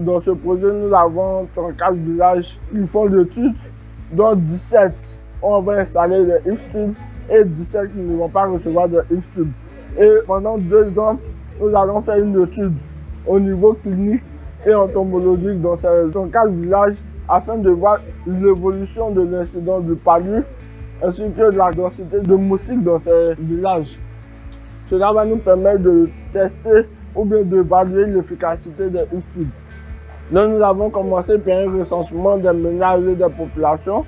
Dans ce projet, nous avons 34 villages qui font l'étude, dont 17 on va installer des IFTUB et 17 qui ne vont pas recevoir de IFTUB. Et pendant 2 ans, nous allons faire une étude au niveau clinique et entomologique dans ces 34 villages afin de voir l'évolution de l'incidence du palu ainsi que de la densité de moustiques dans ces villages. Cela va nous permettre de tester ou bien d'évaluer l'efficacité des IFTUB. Donc nous avons commencé par un recensement des ménages et des populations.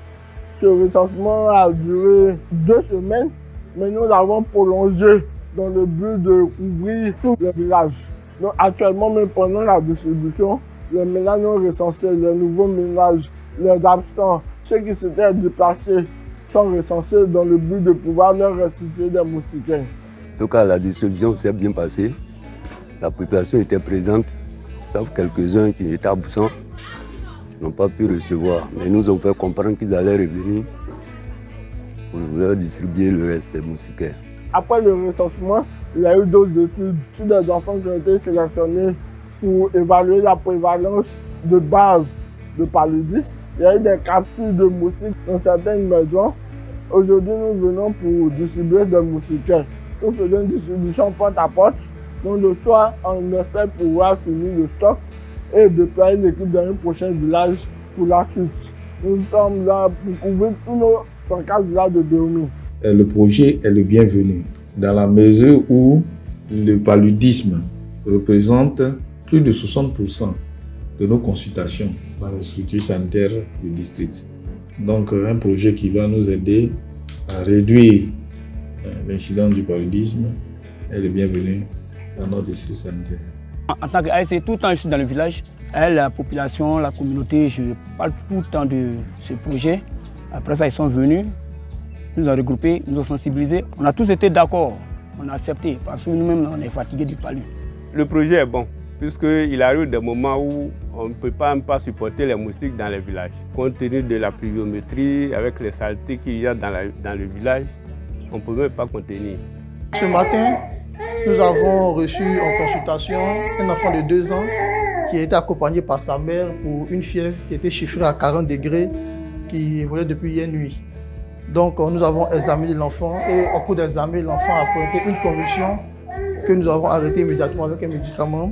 Ce recensement a duré 2 semaines, mais nous avons prolongé dans le but de couvrir tous les villages. Donc actuellement, même pendant la distribution, les ménages non recensés, les nouveaux ménages, les absents, ceux qui s'étaient déplacés sont recensés dans le but de pouvoir leur restituer des moustiquaires. En tout cas, la distribution s'est bien passée. La population était présente, sauf quelques-uns qui étaient absents, n'ont pas pu recevoir. Mais nous avons fait comprendre qu'ils allaient revenir pour leur distribuer le reste des moustiquaires. Après le recensement, il y a eu d'autres études sur des enfants qui ont été sélectionnés pour évaluer la prévalence de base de paludisme. Il y a eu des captures de moustiques dans certaines maisons. Aujourd'hui, nous venons pour distribuer des moustiquaires. Nous faisons une distribution porte à porte. Donc le soir, on espère pouvoir finir le stock et déployer l'équipe dans un prochain village pour la suite. Nous sommes là pour couvrir tous nos 34 villages de Dahomey. Le projet est le bienvenu dans la mesure où le paludisme représente plus de 60% de nos consultations dans les structures sanitaires du district. Donc un projet qui va nous aider à réduire l'incidence du paludisme est le bienvenu dans notre district sanitaire. En tant qu'ASC, tout le temps je suis dans le village. La population, la communauté, je parle tout le temps de ce projet. Après ça, ils sont venus, nous ont regroupés, nous ont sensibilisés. On a tous été d'accord, on a accepté parce que nous-mêmes, on est fatigués du palu. Le projet est bon, puisqu'il arrive des moments où on ne peut même pas supporter les moustiques dans les villages. Compte tenu de la pluviométrie, avec les saletés qu'il y a dans le village, on ne peut même pas contenir. Ce matin, nous avons reçu en consultation un enfant de 2 ans qui a été accompagné par sa mère pour une fièvre qui était chiffrée à 40 degrés qui évoluait depuis hier nuit. Donc nous avons examiné l'enfant et au cours d'examen, l'enfant a présenté une convulsion que nous avons arrêtée immédiatement avec un médicament.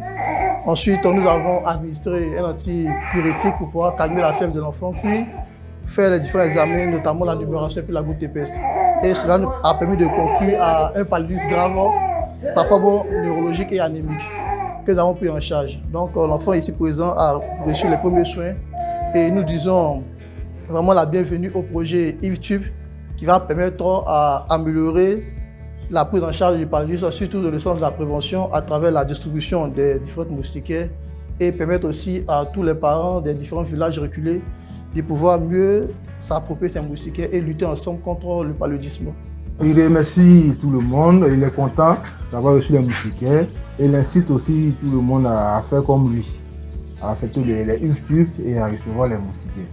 Ensuite, nous avons administré un antipyrétique pour pouvoir calmer la fièvre de l'enfant, puis faire les différents examens, notamment la numération et puis la goutte épaisse. Et cela nous a permis de conclure à un paludisme grave, neurologique et anémique que nous avons pris en charge. Donc l'enfant ici présent a reçu les premiers soins et nous disons vraiment la bienvenue au projet IFTUB qui va permettre à améliorer la prise en charge du paludisme, surtout dans le sens de la prévention à travers la distribution des différentes moustiquaires et permettre aussi à tous les parents des différents villages reculés de pouvoir mieux s'approprier ces moustiquaires et lutter ensemble contre le paludisme. Il remercie tout le monde, il est content d'avoir reçu les moustiquaires et il incite aussi tout le monde à faire comme lui, à accepter les IFTUB et à recevoir les moustiquaires.